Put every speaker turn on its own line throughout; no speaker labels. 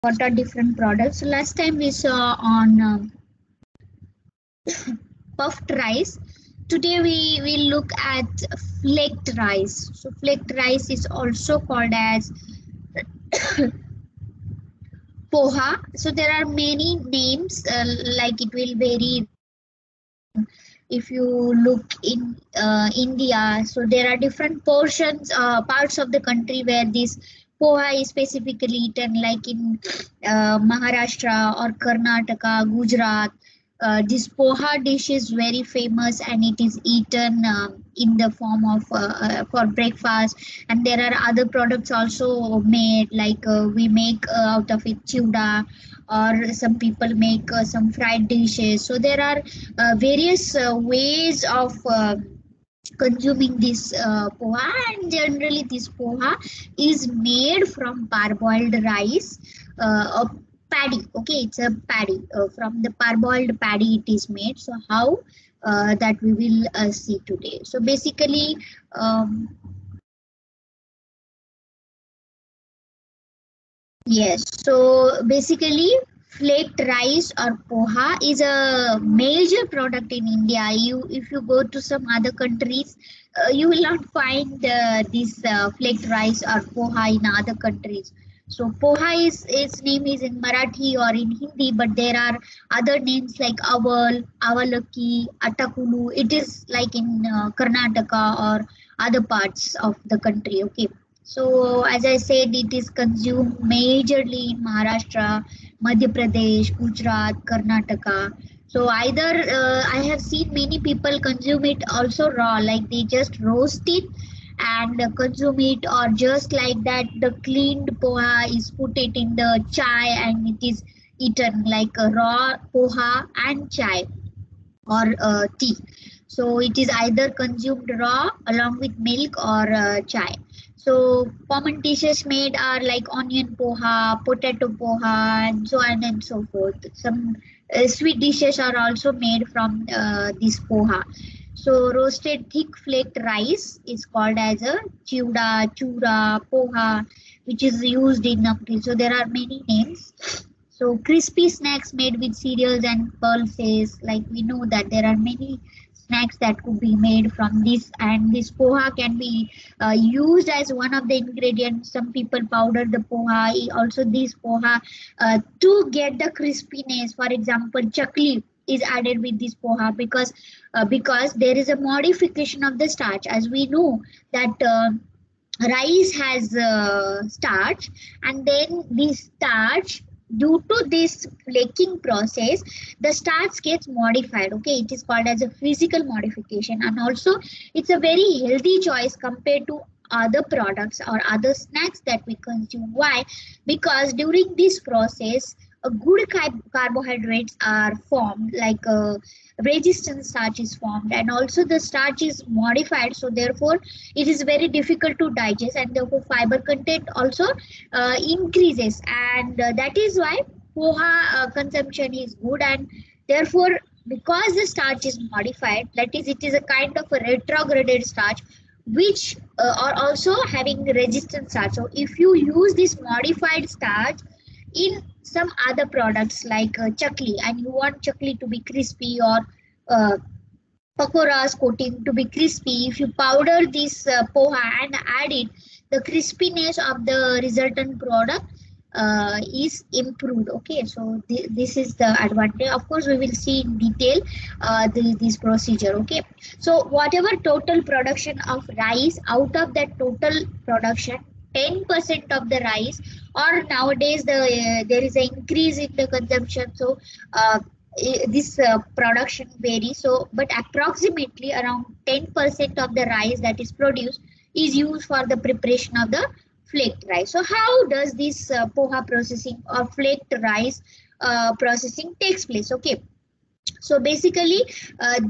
what are different products. Last time we saw on puffed rice. Today we will look at flaked rice. So flaked rice is also called as poha. So there are many names, like it will vary if you look in India. So there are different portions, parts of the country where this poha is specifically eaten, like in Maharashtra or Karnataka, Gujarat. This poha dish is very famous and it is eaten in the form of for breakfast. And there are other products also made, like we make out of it chuda, or some people make some fried dishes. So there are various ways of consuming this poha, and generally this poha is made from parboiled rice, a paddy. Okay, it's a paddy, from the parboiled paddy it is made. So how that we will see today. So basically, yes, so basically, flaked rice or poha is a major product in India. If you go to some other countries, you will not find this flaked rice or poha in other countries. So poha is its name is in Marathi or in Hindi, but there are other names like aval, avalaki, atakulu. It is like in Karnataka or other parts of the country. Okay. So, as I said, it is consumed majorly in Maharashtra, Madhya Pradesh, Gujarat, Karnataka. So, either I have seen many people consume it also raw, like they just roast it and consume it, or just like that, the cleaned poha is put it in the chai and it is eaten like a raw poha and chai or tea. So it is either consumed raw along with milk or chai. So common dishes made are like onion poha, potato poha, and so on and so forth. Some sweet dishes are also made from this poha. So roasted thick flaked rice is called as a chiuda, chura, poha, which is used in so there are many names. So crispy snacks made with cereals and pulses, like we know that there are many snacks that could be made from this, and this poha can be used as one of the ingredients. Some people powder the poha, also this poha to get the crispiness. For example, chakli is added with this poha because there is a modification of the starch, as we know that. Rice has starch, and then this starch, due to this flaking process, the starch gets modified. Okay, it is called as a physical modification, and also it's a very healthy choice compared to other products or other snacks that we consume. Why? Because during this process a good carbohydrates are formed, like resistant starch is formed, and also the starch is modified, so therefore it is very difficult to digest, and therefore fiber content also increases, and that is why poha consumption is good. And therefore, because the starch is modified, that is, it is a kind of a retrograded starch, which are also having resistance starch. So if you use this modified starch in some other products like chakli, and you want chakli to be crispy, or uh, pakoras coating to be crispy, if you powder this poha and add it, the crispiness of the resultant product is improved. Okay, so this is the advantage. Of course, we will see in detail this procedure. Okay, so whatever total production of rice, out of that total production, 10% of the rice, or nowadays there is an increase in the consumption. So this production varies, so but approximately around 10% of the rice that is produced is used for the preparation of the flaked rice. So how does this poha processing or flaked rice processing takes place? Okay, so basically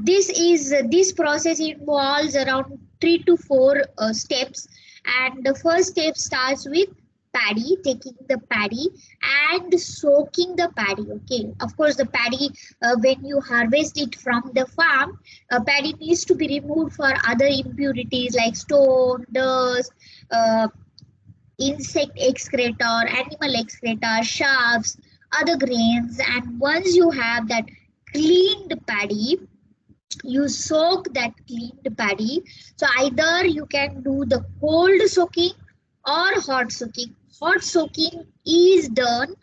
this process involves around 3 to 4 steps, and the first step starts with paddy, taking the paddy and soaking the paddy. Okay, of course the paddy, when you harvest it from the farm, paddy needs to be removed for other impurities like stone, dust, uh, insect excreta, animal excreta, shafts, other grains. And once you have that cleaned paddy, you soak that cleaned paddy. So either you can do the cold soaking or hot soaking. Hot soaking is done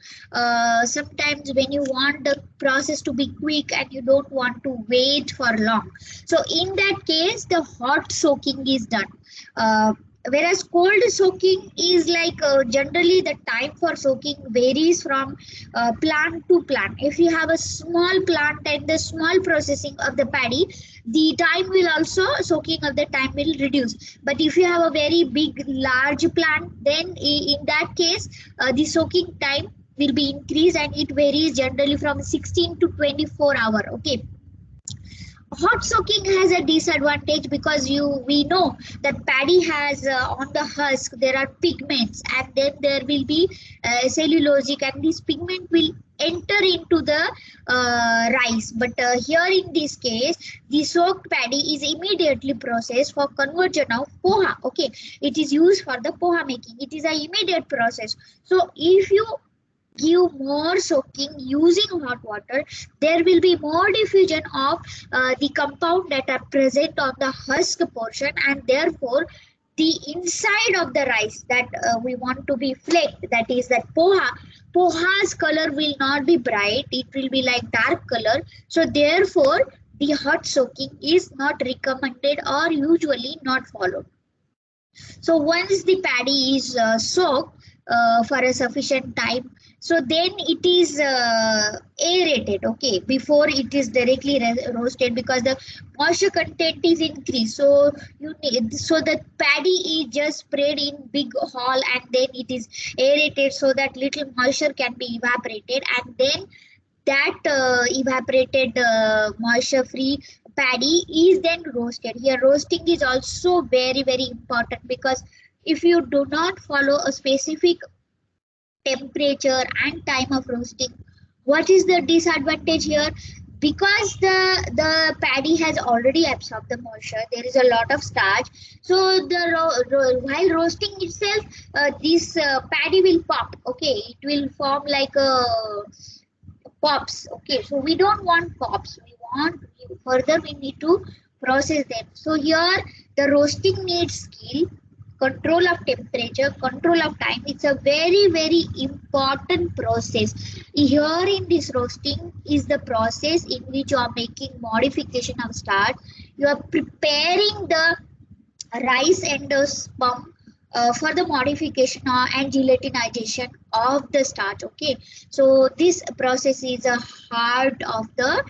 sometimes when you want the process to be quick and you don't want to wait for long. So in that case, the hot soaking is done. Uh, Whereas cold soaking is like generally the time for soaking varies from plant to plant. If you have a small plant and the small processing of the paddy, the time will also soaking of the time will reduce. But if you have a very big large plant, then in that case the soaking time will be increased, and it varies generally from 16 to 24 hour. Okay. Hot soaking has a disadvantage because we know that paddy has on the husk there are pigments, and then there will be cellulosic, and this pigment will enter into the rice. But here in this case, the soaked paddy is immediately processed for conversion of poha. Okay, it is used for the poha making. It is an immediate process. So if you give more soaking using hot water, there will be more diffusion of the compound that are present on the husk portion, and therefore the inside of the rice that we want to be flaked, that is that poha's color will not be bright, it will be like dark color. So therefore the hot soaking is not recommended or usually not followed. So once the paddy is soaked for a sufficient time, so then it is aerated, okay, before it is directly roasted, because the moisture content is increased. So you need, so the paddy is just spread in big hall, and then it is aerated so that little moisture can be evaporated, and then that evaporated moisture free paddy is then roasted. Here roasting is also very important, because if you do not follow a specific temperature and time of roasting, what is the disadvantage here? Because the paddy has already absorbed the moisture, there is a lot of starch. So the while roasting itself, this paddy will pop. Okay, it will form like a pops. Okay, so we don't want pops, we want further we need to process them. So here the roasting needs skill, control of temperature, control of time. It's a very important process. Here in this roasting is the process in which you are making modification of starch. You are preparing the rice endosperm for the modification and gelatinization of the starch. Okay, so this process is a heart of the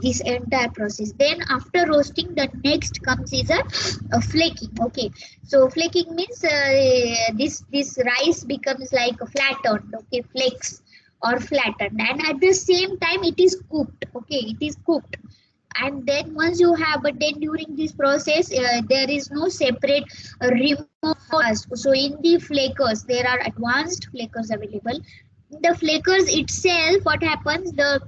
this entire process. Then after roasting, the next comes is a flaking. Okay, so flaking means this rice becomes like flattened. Okay, flakes or flattened, and at the same time it is cooked. Okay, it is cooked. And then once you have, but then during this process there is no separate remove husk. So in the flakers there are advanced flakers available. In the flakers itself, what happens, the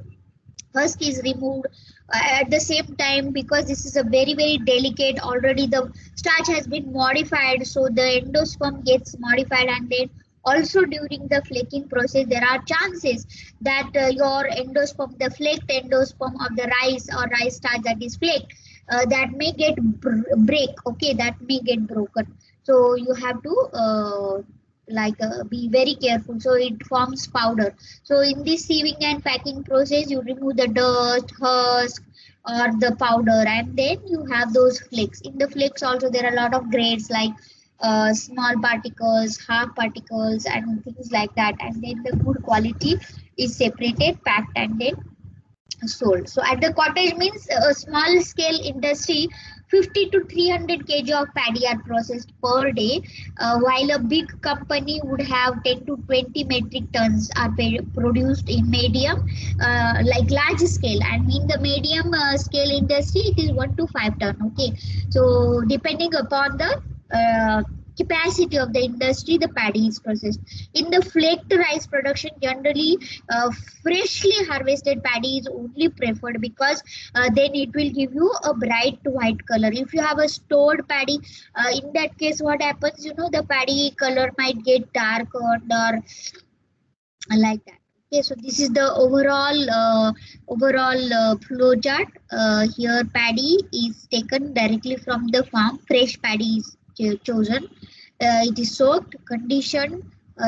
husk is removed at the same time, because this is a very delicate, already the starch has been modified, so the endosperm gets modified. And then also during the flaking process there are chances that your endosperm, the flaked endosperm of the rice or rice starch that is flaked, that may get break. Okay, that may get broken. So you have to be very careful, so it forms powder. So in this sieving and packing process, you remove the dust, husk, or the powder, and then you have those flakes. In the flakes also there are a lot of grades, like small particles, half particles, and things like that. And then the good quality is separated, packed, and then sold. So at the cottage means a small scale industry, 50 to 300 kg of paddy are processed per day, while a big company would have 10 to 20 metric tons are produced in medium, like large scale. And in the medium scale industry, it is 1 to 5 ton. Okay, so depending upon the capacity of the industry, the paddy is processed. In the flaked rice production, generally freshly harvested paddy is only preferred, because then it will give you a bright white color. If you have a stored paddy, in that case what happens, the paddy color might get dark or like that. Okay, so this is the overall flow chart. Here paddy is taken directly from the farm. Fresh paddy is chosen. It is soaked, conditioned,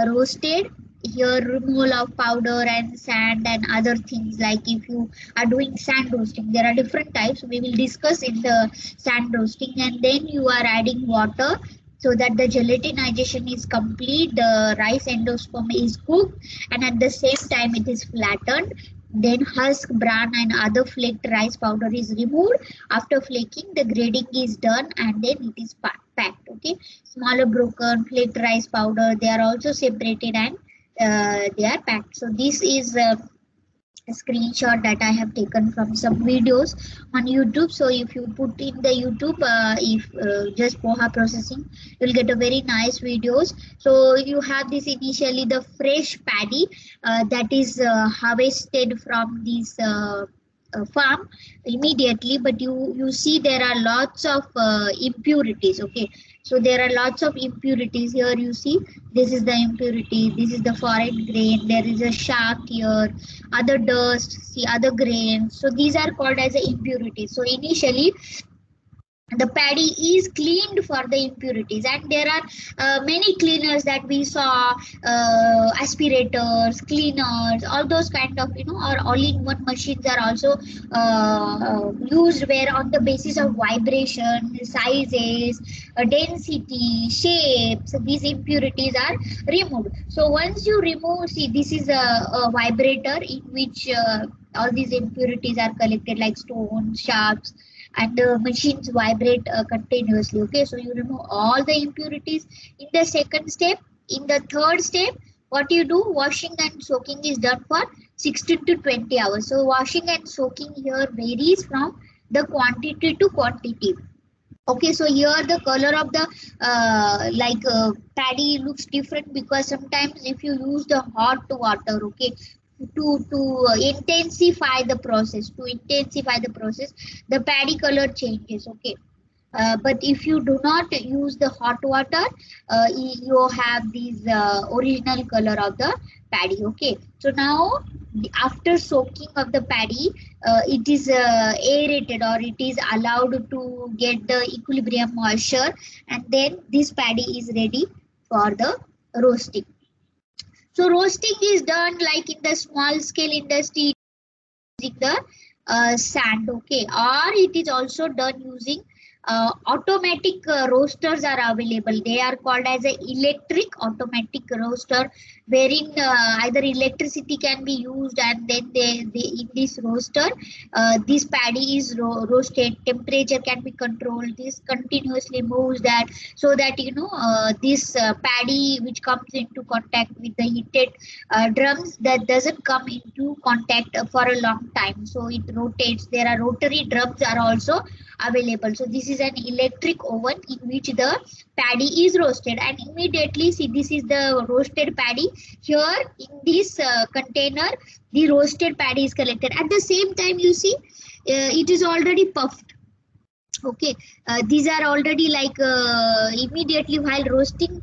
roasted. Here removal of powder and sand and other things. Like if you are doing sand roasting, there are different types we will discuss in the sand roasting. And then you are adding water so that the gelatinization is complete, the rice endosperm is cooked, and at the same time it is flattened. Then husk, bran and other flaked rice powder is removed. After flaking, the grading is done and then it is packed. Okay, smaller broken flaked rice powder, they are also separated and they are packed. So this is a screenshot that I have taken from some videos on YouTube. So if you put in the YouTube, if just poha processing, you'll get a very nice videos. So you have this initially the fresh paddy that is harvested from this farm immediately, but you see there are lots of impurities. Okay, so there are lots of impurities here. You see, this is the impurity, this is the foreign grain, there is a shaft here, other dust, see other grains. So these are called as a impurities. So initially the paddy is cleaned for the impurities, and there are many cleaners that we saw, aspirators, cleaners, all those kind of or all-in-one machines are also used, where on the basis of vibration, sizes, density, shapes, these impurities are removed. So once you remove, see this is a vibrator in which all these impurities are collected, like stones, sharps, and the machines vibrate continuously. Okay, so you remove all the impurities in the second step. In the third step, what you do, washing and soaking is done for 16 to 20 hours. So washing and soaking here varies from the quantity to quantity. Okay, so here the color of the paddy looks different, because sometimes if you use the hot water, okay, to intensify the process, the paddy color changes. Okay, but if you do not use the hot water, you have these original color of the paddy. Okay, so now after soaking of the paddy, it is aerated, or it is allowed to get the equilibrium moisture, and then this paddy is ready for the roasting. So roasting is done like in the small scale industry using the sand. Okay, or it is also done using automatic roasters are available. They are called as a electric automatic roaster, wherein either electricity can be used, and then they in this roaster, this paddy is roasted. Temperature can be controlled. This continuously moves that, so that this paddy which comes into contact with the heated drums, that doesn't come into contact for a long time. So it rotates. There are rotary drums are also available. So this is an electric oven in which the paddy is roasted, and immediately see this is the roasted paddy. Here in this container, the roasted paddy is collected. At the same time, you see it is already puffed. Okay, these are already like immediately while roasting,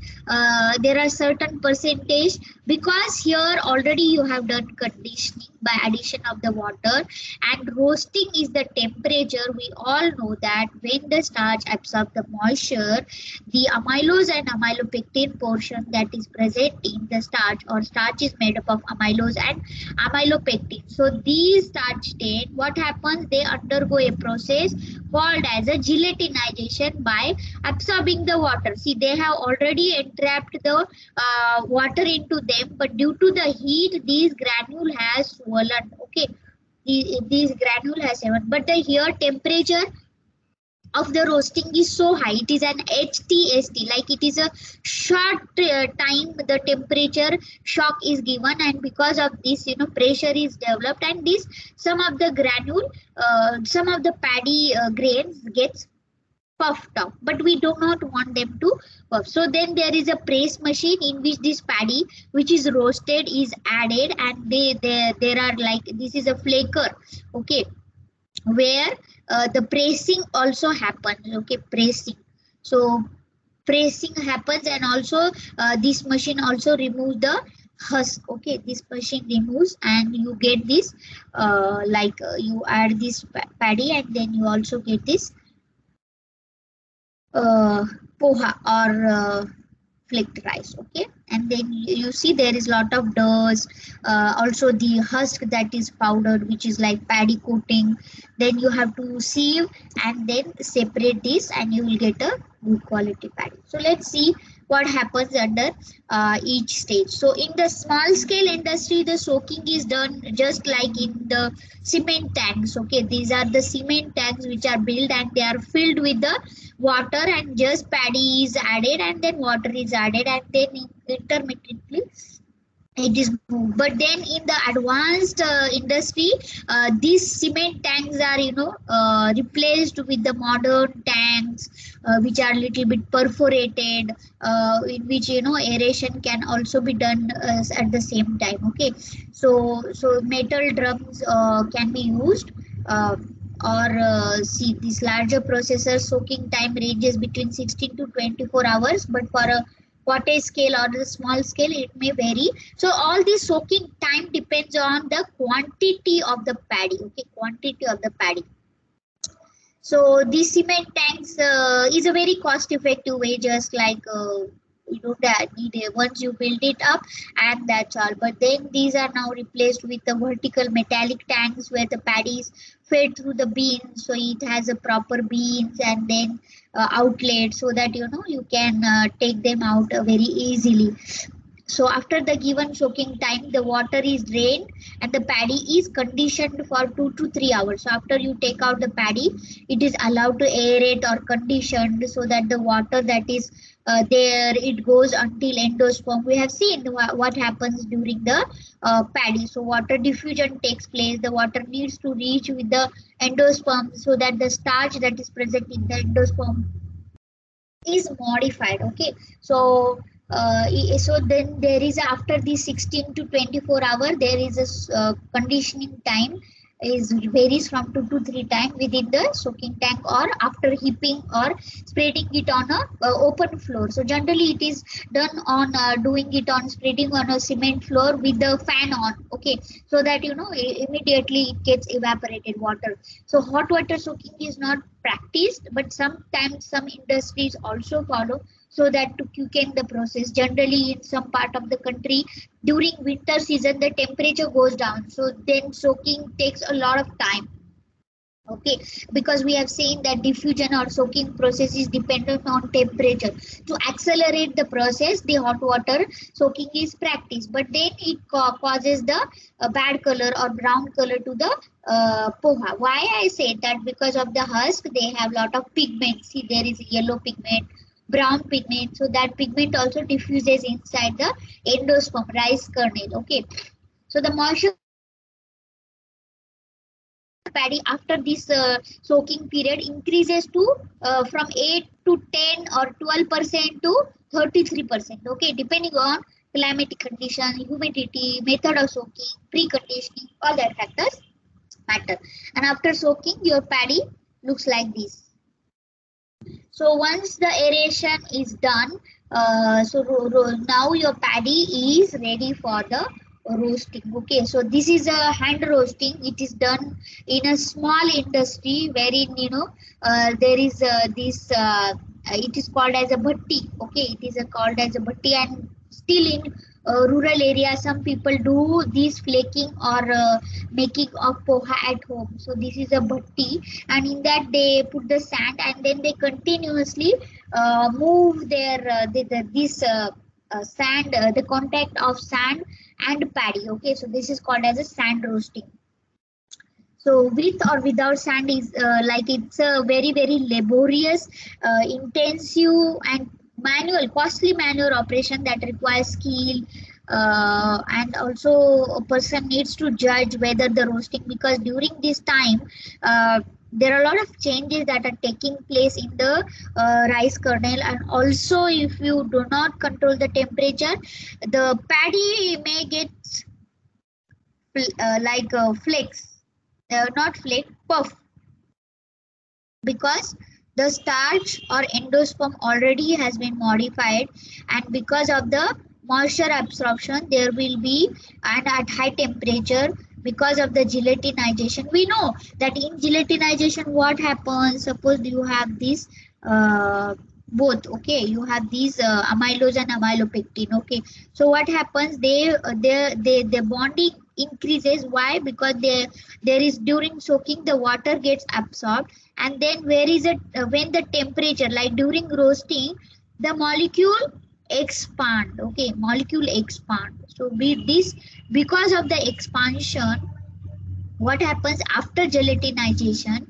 there are certain percentage, because here already you have done conditioning by addition of the water, and roasting is the temperature. We all know that when the starch absorbs the moisture, the amylose and amylopectin portion that is present in the starch, or starch is made up of amylose and amylopectin. So these starch then what happens, they undergo a process called as a gelatinization by absorbing the water. See, they have already entrapped the water into them, but due to the heat, these granule has swollen. Okay, these granule has swollen, but the here temperature of the roasting is so high. It is an HTST, like it is a short time the temperature shock is given, and because of this pressure is developed, and this some of the granule some of the paddy grains gets puffed up, but we do not want them to puff. So then there is a press machine in which this paddy which is roasted is added, and there are like, this is a flaker, okay, where the pressing also happens, okay, pressing. So pressing happens, and also this machine also removes the husk, okay, this machine removes, and you get this you add this paddy, and then you also get this uh, poha or flaked rice, okay. And then you see there is lot of doughs, also the husk that is powdered, which is like paddy coating. Then you have to sieve and then separate this, and you will get a good quality paddy. So let's see what happens under each stage. So in the small scale industry, the soaking is done just like in the cement tanks, okay. These are the cement tanks which are built, and they are filled with the water, and just paddy is added, and then water is added, and then intermittently it is moved. But then in the advanced industry, these cement tanks are replaced with the modern tanks, which are little bit perforated, in which aeration can also be done at the same time, okay. So metal drums can be used, or see, these larger processors soaking time ranges between 16 to 24 hours, but for a cottage scale or the small scale it may vary. So all this soaking time depends on the quantity of the paddy, okay, quantity of the paddy. So these cement tanks is a very cost effective way, just like you don't need it once you build it up, and that's all. But then these are now replaced with the vertical metallic tanks where the paddy is fed through the beans, so it has a proper beans and then outlet, so that you can take them out very easily. So after the given soaking time, the water is drained and the paddy is conditioned for 2 to 3 hours. So after you take out the paddy, it is allowed to aerate or conditioned, so that the water that is there, it goes until endosperm. We have seen what happens during the paddy. So water diffusion takes place. The water needs to reach with the endosperm, so that the starch that is present in the endosperm is modified, okay. So so then there is, after the 16 to 24 hour, there is a conditioning time is varies from 2 to 3 times within the soaking tank, or after heaping or spreading it on a open floor. So generally it is done on doing it on spreading on a cement floor with the fan on, okay, so that immediately it gets evaporated water. So hot water soaking is not practiced, but sometimes some industries also follow, so that to quicken the process. Generally in some part of the country, during winter season the temperature goes down, so then soaking takes a lot of time, okay, because we have seen that diffusion or soaking process is dependent on temperature. To accelerate the process, the hot water soaking is practiced, but then it causes the bad color or brown color to the poha. Why I say that? Because of the husk, they have lot of pigment. See, there is yellow pigment, brown pigment, so that pigment also diffuses inside the endosperm, rice kernel, okay. So the moisture paddy after this soaking period increases to from 8 to 10 or 12% to 33%, okay, depending on climatic condition, humidity, method of soaking, preconditioning, all that factors matter. And after soaking, your paddy looks like this. So once the aeration is done, now your paddy is ready for the roasting, okay. So this is a hand roasting. It is done in a small industry wherein there is this it is called as a bhatti, okay. It is called as a bhatti, and still in rural area some people do this flaking or making of poha at home. So this is a bhatti, and in that they put the sand, and then they continuously move their sand, the contact of sand and paddy, okay. So this is called as a sand roasting. So with or without sand is like, it's a very very laborious, intensive and costly manual operation that requires skill, and also a person needs to judge whether the roasting, because during this time there are a lot of changes that are taking place in the rice kernel, and also if you do not control the temperature, the paddy may get like flakes, not flake, puff, because the starch or endosperm already has been modified, and because of the moisture absorption there will be, and at high temperature, because of the gelatinization, we know that in gelatinization what happens, suppose you have this both, okay, you have these amylose and amylopectin, okay, so what happens, the bonding increases. Why? Because there is, during soaking the water gets absorbed, and then where is it, when the temperature, like during roasting, the molecule expand, okay, molecule expand. So be this, because of the expansion, what happens after gelatinization,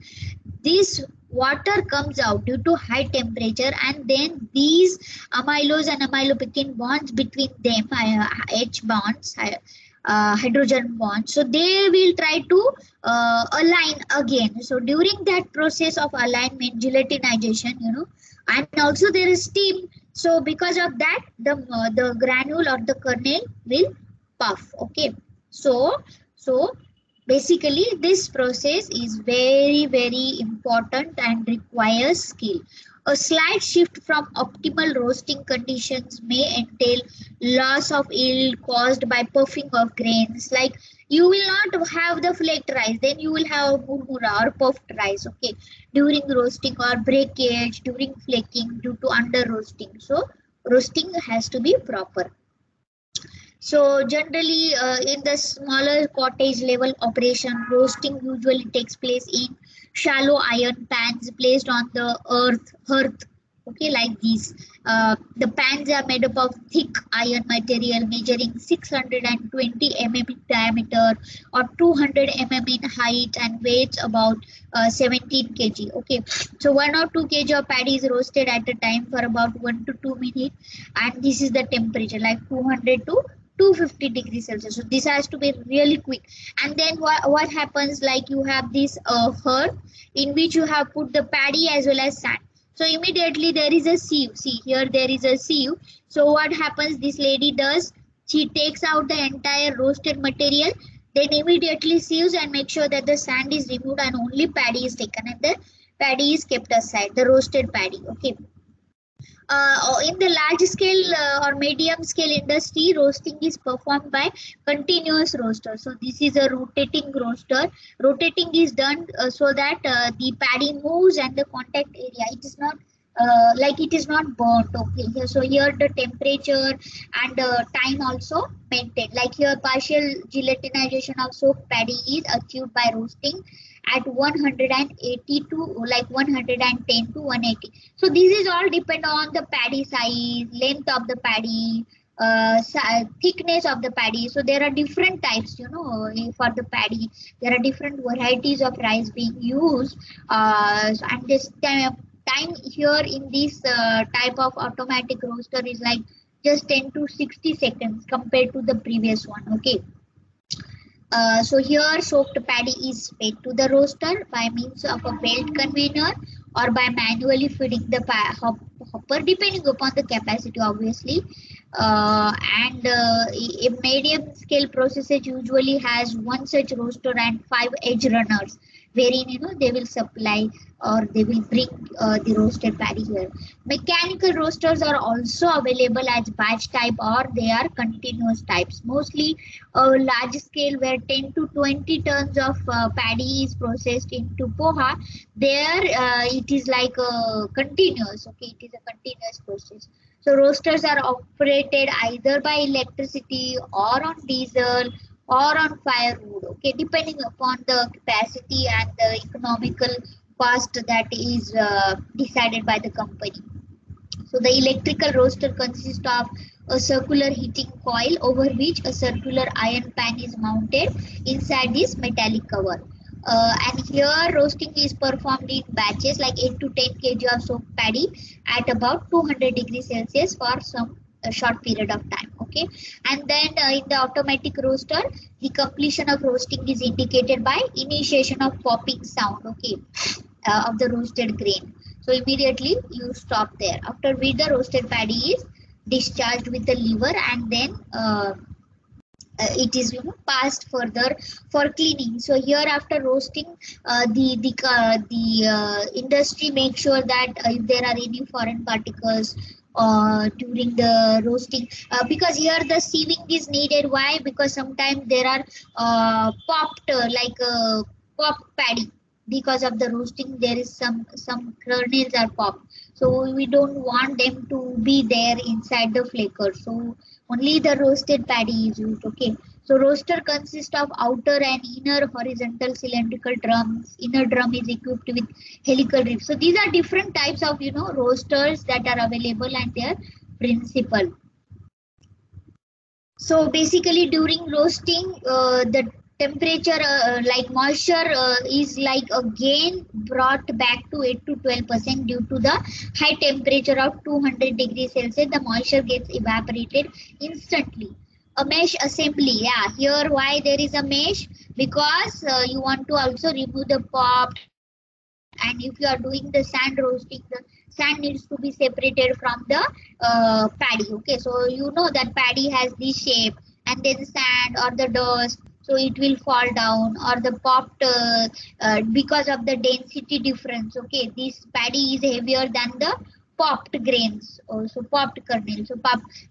this water comes out due to high temperature, and then these amylose and amylopectin bonds between them, H bonds, hydrogen bonds, so they will try to align again. So during that process of alignment, gelatinization, and also there is steam, so because of that the granule or the kernel will puff, okay. So basically this process is very important and requires skill. A slight shift from optimal roasting conditions may entail loss of yield caused by puffing of grains. Like you will not have the flaked rice, then you will have murmura or puffed rice, okay, during roasting, or breakage during flaking due to under roasting. So roasting has to be proper. So generally, in the smaller cottage level operation, roasting usually takes place in shallow iron pans placed on the hearth. Okay, like these. The pans are made up of thick iron material measuring 620 mm in diameter or 200 mm in height, and weighs about 17 kg. Okay, so 1 or 2 kg of paddy is roasted at a time for about 1 to 2 minutes, and this is the temperature, like 200 to 250 degrees Celsius. So this has to be really quick. And then what happens, like you have this hearth in which you have put the paddy as well as sand. So immediately there is a sieve. See here there is a sieve. So what happens, this lady does, she takes out the entire roasted material, then immediately sieves and make sure that the sand is removed and only paddy is taken, and the paddy is kept aside, the roasted paddy, okay. In the large scale or medium scale industry, roasting is performed by continuous roaster. So this is a rotating roaster. Rotating is done so that the paddy moves and the contact area, it is not like it is not burnt, okay. So here the temperature and time also maintained. Like here partial gelatinization of soaked paddy is achieved by roasting at 180 to like 110 to 180. So this is all depend on the paddy size, length of the paddy, thickness of the paddy. So there are different types, for the paddy. There are different varieties of rice being used, and this time here in this type of automatic roaster is like just 10 to 60 seconds compared to the previous one, okay. So here soaked paddy is fed to the roaster by means of a belt conveyor or by manually feeding the hopper, depending upon the capacity obviously. A medium scale processor usually has one such roaster and 5 edge runners, wherein they will supply or they will bring the roasted paddy here. Mechanical roasters are also available as batch type, or they are continuous types. Mostly a large scale where 10 to 20 tons of paddy is processed into poha, there it is like a continuous, okay, it is a continuous process. So roasters are operated either by electricity or on diesel or on firewood, okay, depending upon the capacity and the economical cost that is decided by the company. So the electrical roaster consists of a circular heating coil over which a circular iron pan is mounted inside this metallic cover. And here roasting is performed in batches like 8 to 10 kg of soaked paddy at about 200 degrees Celsius for some a short period of time. Okay, and then in the automatic roaster, the completion of roasting is indicated by initiation of popping sound. Okay, of the roasted grain. So immediately you stop there. After which the roasted paddy is discharged with the lever, and then it is passed further for cleaning. So here after roasting, the industry makes sure that if there are any foreign particles during the roasting, because here the sieving is needed. Why? Because sometimes there are popped popped paddy. Because of the roasting, there is some kernels are popped, so we don't want them to be there inside the flaker. So only the roasted paddy is used. Okay, so roaster consists of outer and inner horizontal cylindrical drums. Inner drum is equipped with helical ribs. So these are different types of roasters that are available and their principle. So basically during roasting, the temperature like moisture is like again brought back to 8 to 12% due to the high temperature of 200 degrees Celsius. The moisture gets evaporated instantly. A mesh assembly, yeah, here why there is a mesh, because you want to also remove the pop, and if you are doing the sand roasting, the sand needs to be separated from the paddy. Okay, so that paddy has this shape, and then sand or the dust, so it will fall down, or the popped because of the density difference. Okay, this paddy is heavier than the popped grains, also popped kernels.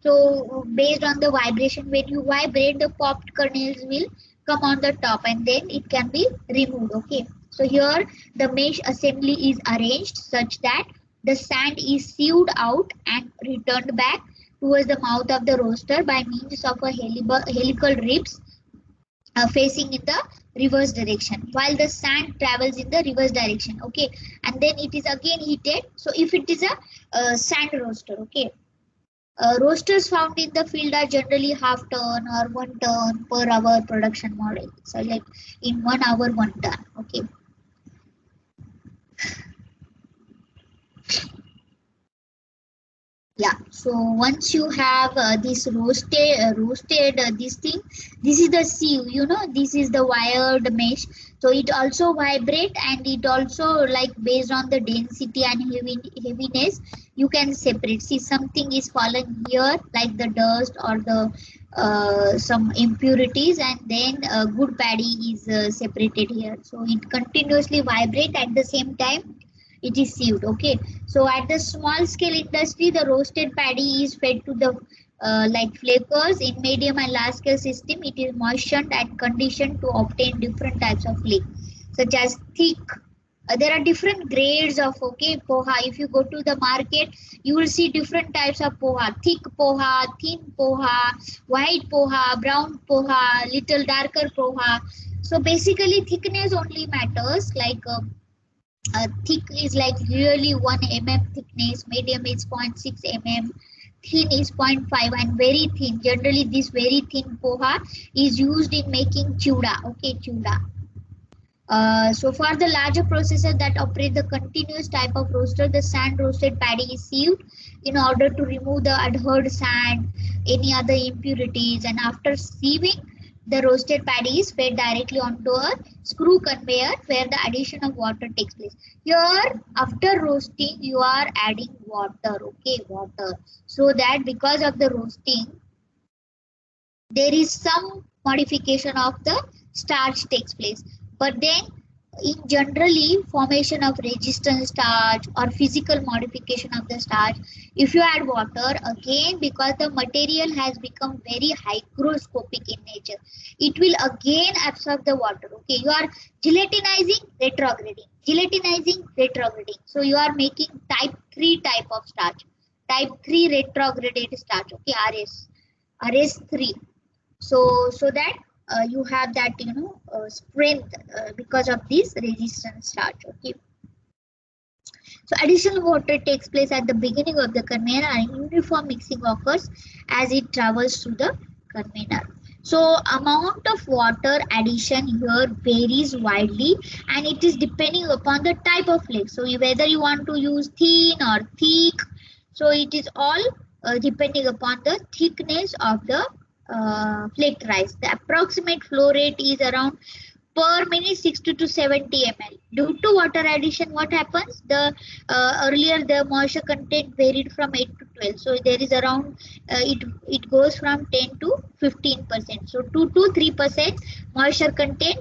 So based on the vibration, when you vibrate, the popped kernels will come on the top, and then it can be removed. Okay, so here the mesh assembly is arranged such that the sand is sieved out and returned back towards the mouth of the roaster by means of a helical ribs facing in the reverse direction, while the sand travels in the reverse direction. Okay, and then it is again heated. So if it is a sand roaster, okay, roasters found in the field are generally half ton or 1 ton per hour production model. So like in 1 hour 1 ton. Okay. Yeah, so once you have this roasted this thing, this is the sieve, this is the wired mesh. So it also vibrate, and it also like based on the density and heaviness, you can separate. See, something is fallen here like the dust or the some impurities, and then good paddy is separated here. So it continuously vibrate, at the same time it is sieved. Okay, so at the small scale industry, the roasted paddy is fed to the like flakers. In medium and large scale system, it is moistened and conditioned to obtain different types of flake, such as thick. There are different grades of poha. If you go to the market, you will see different types of poha: thick poha, thin poha, white poha, brown poha, little darker poha. So basically, thickness only matters. Like thick is like really 1 mm thickness, medium is 0.6 mm, thin is 0.5, and very thin. Generally, this very thin poha is used in making chuda. Okay, chuda. So for the larger processors that operate the continuous type of roaster, the sand roasted paddy is sieved in order to remove the adhered sand, any other impurities, and after sieving, the roasted paddy is fed directly onto a screw conveyor where the addition of water takes place. Here, after roasting, you are adding water, okay, water, so that because of the roasting, there is some modification of the starch takes place. But then in generally formation of resistant starch or physical modification of the starch, if you add water, again because the material has become very hygroscopic in nature, it will again absorb the water. Okay, you are gelatinizing, retrograding. So you are making type 3 type of starch, type 3 retrograded starch. Okay, rs3. So that you have that strength because of this resistance starch. Okay, so additional water takes place at the beginning of the conveyor, and uniform mixing occurs as it travels through the conveyor. So amount of water addition here varies widely, and it is depending upon the type of flake. So whether you want to use thin or thick, so it is all depending upon the thickness of the flaked rice. The approximate flow rate is around per minute 60 to 70 ml. Due to water addition, what happens? The earlier the moisture content varied from 8 to 12. So there is around it goes from 10 to 15%. So 2 to 3% moisture content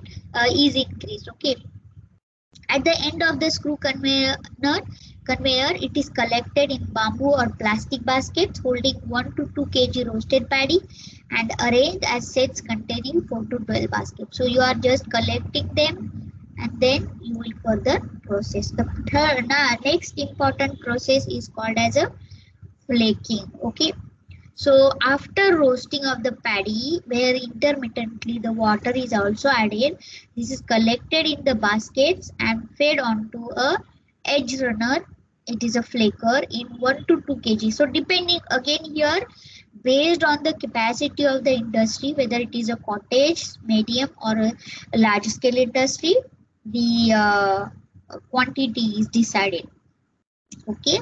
is increased. Okay. At the end of the screw conveyor, it is collected in bamboo or plastic baskets holding 1 to 2 kg roasted paddy and arranged as sets containing 4 to 12 baskets. So you are just collecting them and then you will further process. The next important process is called as a flaking. Okay. So after roasting of the paddy, where intermittently the water is also added, this is collected in the baskets and fed onto a edge runner. It is a flaker in 1 to 2 kg. So depending again here, based on the capacity of the industry, whether it is a cottage, medium or a large scale industry, the quantity is decided. Okay,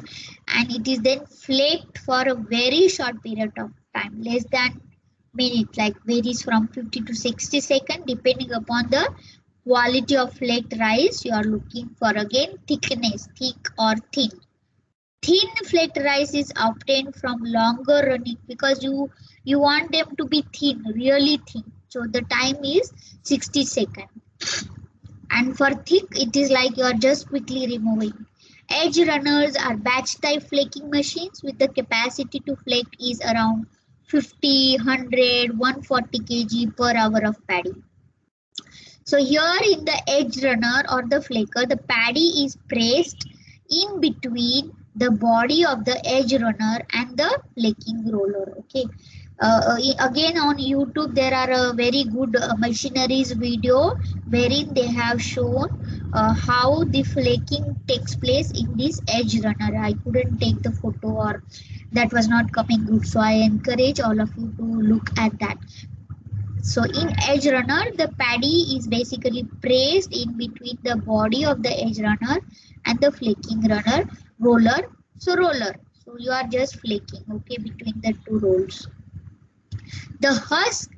and it is then flaked for a very short period of time, less than minute, like varies from 50 to 60 seconds depending upon the quality of flaked rice you are looking for. Again, thickness, thick or thin. Thin flaked rice is obtained from longer running because you want them to be thin, really thin. So the time is 60 seconds. And for thick, it is like you are just quickly removing. Edge runners are batch type flaking machines with the capacity to flake is around 50, 100, 140 kg per hour of paddy. So here in the edge runner or the flaker, the paddy is pressed in between the body of the edge runner and the flaking roller. Okay. Again on YouTube there are a very good machineries video wherein they have shown how the flaking takes place in this edge runner. I couldn't take the photo or that was not coming good, so I encourage all of you to look at that. So in edge runner, the paddy is basically pressed in between the body of the edge runner and the flaking runner roller. So roller. So you are just flaking, okay, between the two rolls. The husk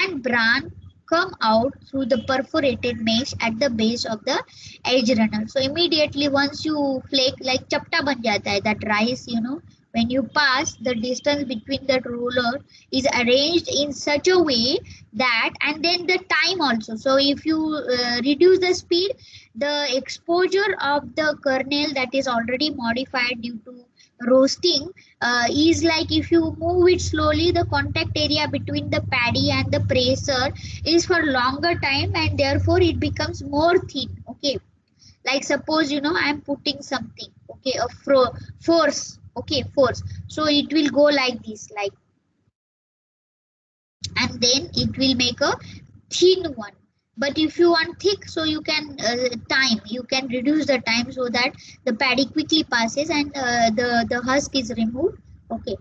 and bran come out through the perforated mesh at the base of the edge runner. So immediately once you flake, like chapta ban jata hai, that rice, you know, when you pass, the distance between that roller is arranged in such a way that, and then the time also. So if you reduce the speed, the exposure of the kernel that is already modified due to roasting is like if you move it slowly, the contact area between the paddy and the presser is for longer time and therefore it becomes more thin. Okay, like suppose you know I am putting something, okay, a force, okay, force, so it will go like this, like, and then it will make a thin one. But if you want thick, so you can you can reduce the time so that the paddy quickly passes and the husk is removed. Okay,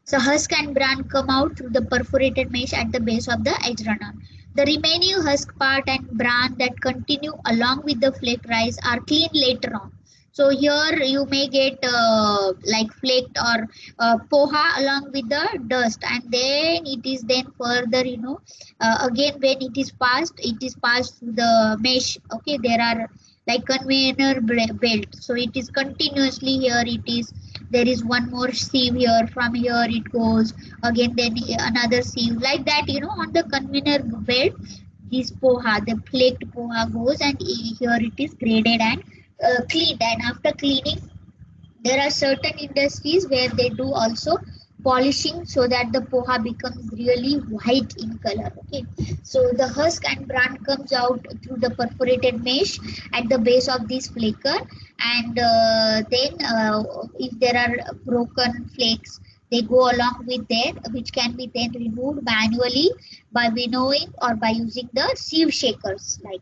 so husk and bran come out through the perforated mesh at the base of the edge runner. The remaining husk part and bran that continue along with the flaked rice are cleaned later on. So here you may get like flaked or poha along with the dust, and then it is then further, you know, again when it is passed through the mesh. Okay, there are like conveyor belt, so it is continuously here, it is, there is one more sieve here, from here it goes again, then another sieve, like that, you know, on the conveyor belt this poha, the flaked poha goes, and here it is graded and cleaned. And after cleaning, there are certain industries where they do also polishing so that the poha becomes really white in color. Okay, so the husk and bran comes out through the perforated mesh at the base of this flaker, and then if there are broken flakes, they go along with that, which can be then removed manually by winnowing or by using the sieve shakers. Like,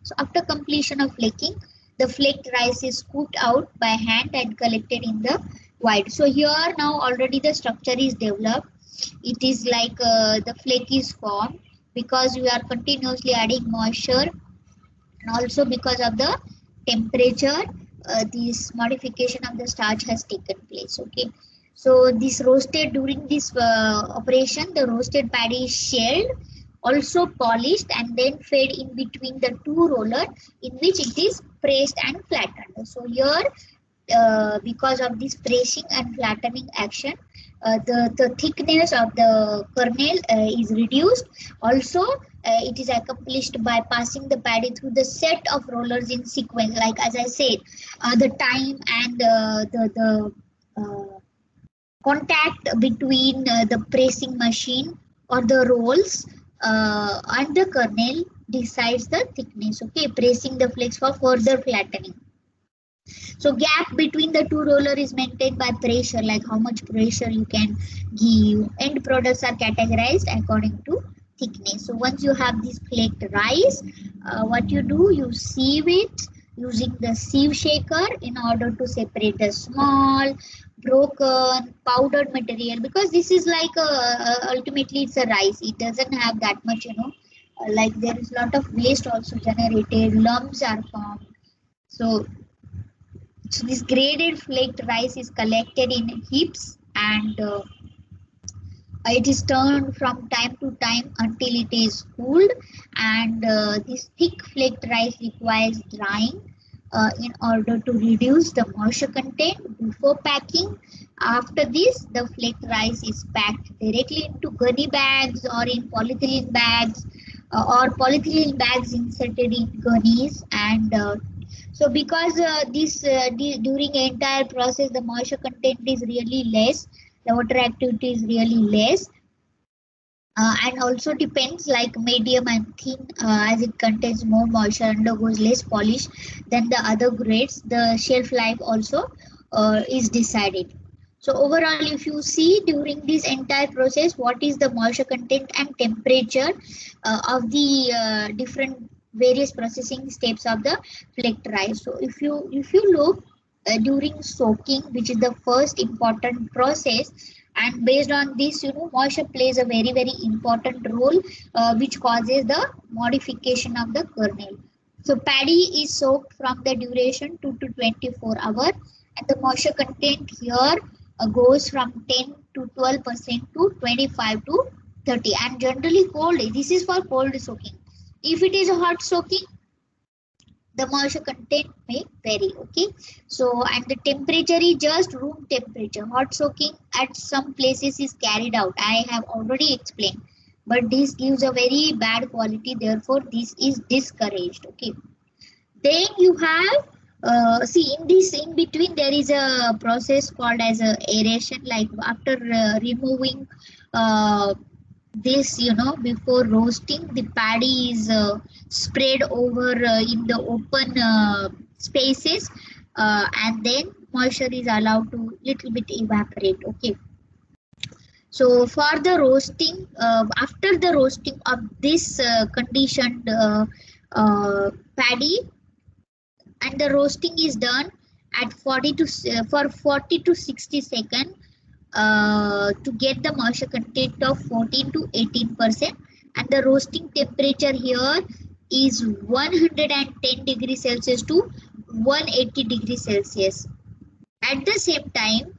so after completion of flaking, the flaked rice is scooped out by hand and collected in the wide. So here now already the structure is developed. It is like the flake is formed because we are continuously adding moisture, and also because of the temperature, this modification of the starch has taken place. Okay, So this roasted, during this operation, the roasted paddy is shelled, also polished, and then fed in between the two rollers in which it is pressed and flattened. So here, because of this pressing and flattening action, the thickness of the kernel is reduced. Also, it is accomplished by passing the paddy through the set of rollers in sequence. Like as I said, the time and the contact between the pressing machine or the rolls and the kernel decides the thickness. Okay, pressing the flakes for further flattening. So gap between the two roller is maintained by pressure, like how much pressure you can give. End products are categorized according to thickness. So once you have this flaked rice, what you do, you sieve it using the sieve shaker in order to separate the small, broken, powdered material, because this is like ultimately it's a rice. It doesn't have that much, like there is a lot of waste also generated, lumps are formed. So this graded flaked rice is collected in heaps, and it is turned from time to time until it is cooled. And this thick flaked rice requires drying in order to reduce the moisture content before packing. After this, the flaked rice is packed directly into gunny bags or in polyethylene bags, or polyethylene bags inserted in gunnies. And so because during the entire process, the moisture content is really less, the water activity is really less, and also depends like medium and thin, as it contains more moisture, undergoes less polish than the other grades. The shelf life also is decided. So overall, if you see during this entire process, what is the moisture content and temperature of the different various processing steps of the flaked rice. So if you look during soaking, which is the first important process, and based on this, moisture plays a very important role, which causes the modification of the kernel. So paddy is soaked from the duration 2 to 24 hours, and the moisture content here goes from 10 to 12% to 25 to 30, and generally cold. This is for cold soaking. If it is a hot soaking, the moisture content may vary. Okay, so and the temperature is just room temperature. Hot soaking at some places is carried out, I have already explained, but this gives a very bad quality, therefore this is discouraged. Okay, then you have see, in this in between there is a process called as a aeration. Like after removing this, before roasting, the paddy is spread over in the open spaces, and then moisture is allowed to little bit evaporate. Okay, so for the roasting, after the roasting of this conditioned paddy, and the roasting is done at 40 to for 40 to 60 seconds, to get the moisture content of 14 to 18%, and the roasting temperature here is 110 degrees Celsius to 180 degrees Celsius. At the same time,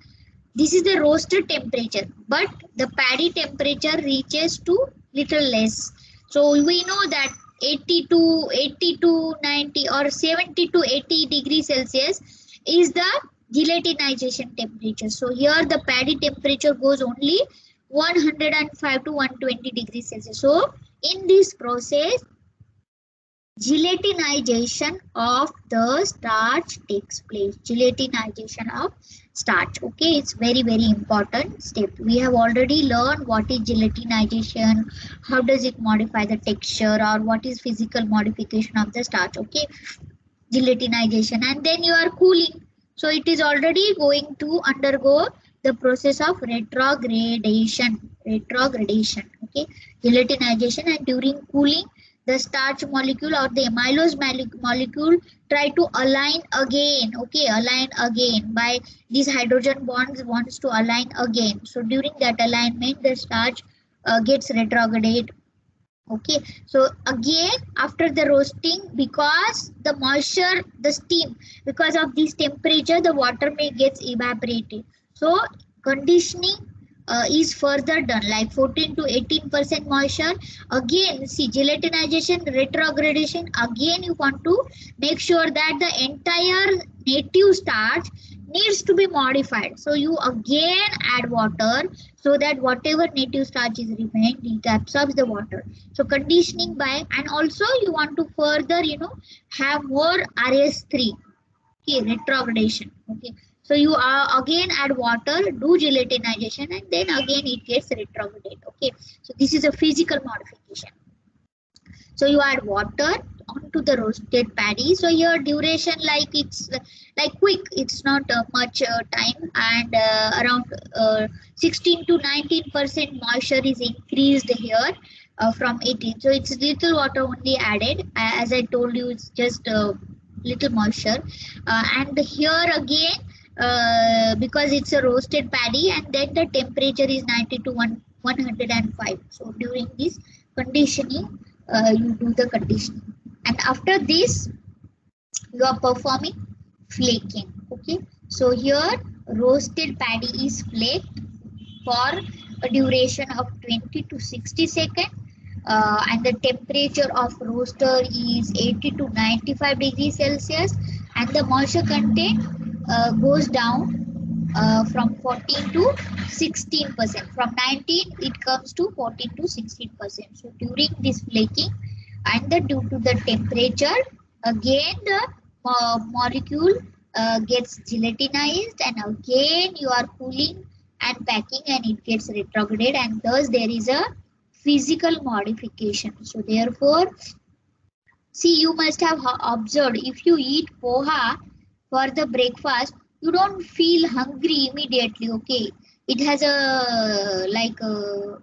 this is the roaster temperature, but the paddy temperature reaches to little less. So we know that 80 to 90 or 70 to 80 degrees Celsius is the gelatinization temperature. So here the paddy temperature goes only 105 to 120 degrees Celsius. So in this process, gelatinization of the starch takes place. Gelatinization of starch. Okay, it's very important step. We have already learned what is gelatinization, how does it modify the texture, or what is physical modification of the starch. Okay, gelatinization, and then you are cooling. So it is already going to undergo the process of retrogradation. Okay, gelatinization, and during cooling, the starch molecule or the amylose molecule try to align again. Okay, align again by these hydrogen bonds wants to align again. So during that alignment, the starch gets retrograded. Okay, so again after the roasting, because the moisture, the steam, because of this temperature, the water may gets evaporated. So conditioning is further done, like 14 to 18% moisture. Again, see, gelatinization, retrogradation, again you want to make sure that the entire native starch needs to be modified. So you again add water so that whatever native starch is remained, it absorbs the water. So conditioning by, and also you want to further, have more RS3. Okay, retrogradation. Okay, so you again add water, do gelatinization, and then again it gets retrogradate. Okay, so this is a physical modification. So you add water onto the roasted paddy. So your duration, like it's like quick, it's not much time, and around 16 to 19% moisture is increased here from 18. So it's little water only added. As I told you, it's just little moisture, and here again. Because it's a roasted paddy, and then the temperature is 90 to 105. So during this conditioning, you do the conditioning, and after this you are performing flaking. Okay, so here roasted paddy is flaked for a duration of 20 to 60 seconds, and the temperature of roaster is 80 to 95 degrees Celsius, and the moisture content goes down from 14 to 16%. From 19 it comes to 14 to 16%. So during this flaking, and due to the temperature, again the molecule gets gelatinized, and again you are cooling and packing, and it gets retrograded, and thus there is a physical modification. So therefore, see, you must have observed, if you eat poha for the breakfast, you don't feel hungry immediately. Okay, it has a like a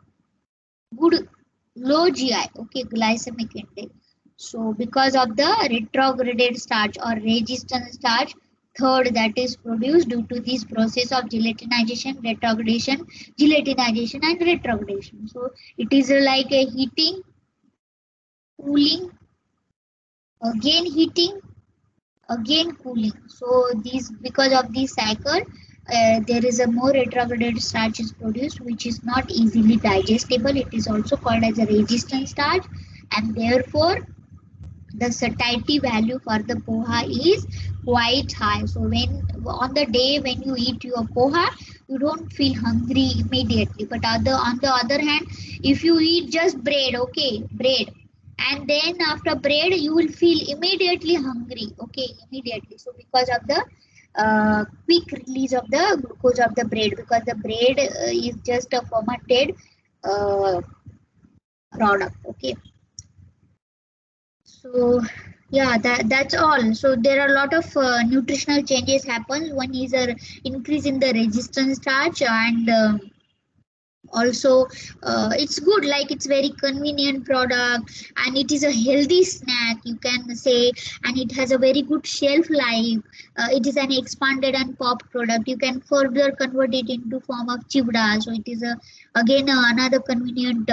good low GI, okay, glycemic index. So because of the retrograded starch or resistant starch, third, that is produced due to this process of gelatinization, retrogradation, gelatinization, and retrogradation. So it is like a heating, cooling, again heating, again cooling. So these, because of this cycle, there is a more retrograded starch is produced, which is not easily digestible. It is also called as a resistant starch, and therefore the satiety value for the poha is quite high. So when on the day when you eat your poha, you don't feel hungry immediately. But on the other hand, if you eat just bread, okay, bread, and then after bread you will feel immediately hungry. Okay, immediately. So because of the quick release of the glucose of the bread, because the bread is just a fermented uh, product. Okay, so yeah, that's all. So there are a lot of nutritional changes happen. One is a increase in the resistance starch, and also it's good, like it's very convenient product, and it is a healthy snack, you can say, and it has a very good shelf life. It is an expanded and popped product. You can further convert it into form of chivda. So it is a again another convenient